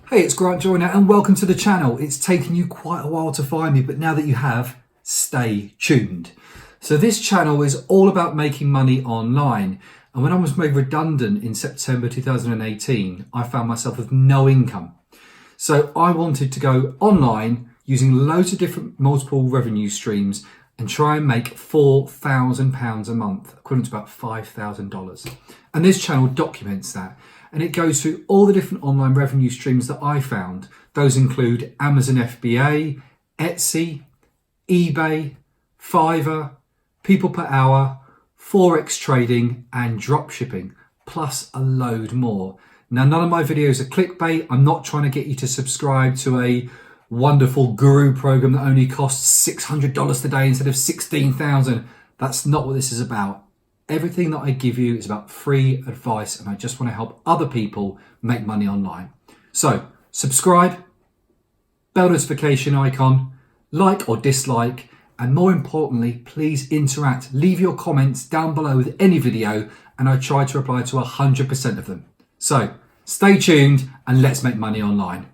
Hey, it's Grant Joyner and welcome to the channel. It's taken you quite a while to find me, but now that you have, stay tuned. So this channel is all about making money online. And when I was made redundant in September 2018, I found myself with no income. So I wanted to go online using loads of different multiple revenue streams and try and make £4,000 a month, equivalent to about $5,000. And this channel documents that. And it goes through all the different online revenue streams that I found. Those include Amazon FBA, Etsy, eBay, Fiverr, people per hour, Forex trading and dropshipping, plus a load more. Now, none of my videos are clickbait. I'm not trying to get you to subscribe to a wonderful guru program that only costs $600 today instead of $16,000. That's not what this is about. Everything that I give you is about free advice, and I just want to help other people make money online. So subscribe, bell notification icon, like or dislike, and more importantly, please interact. Leave your comments down below with any video, and I try to reply to 100% of them. So stay tuned and let's make money online.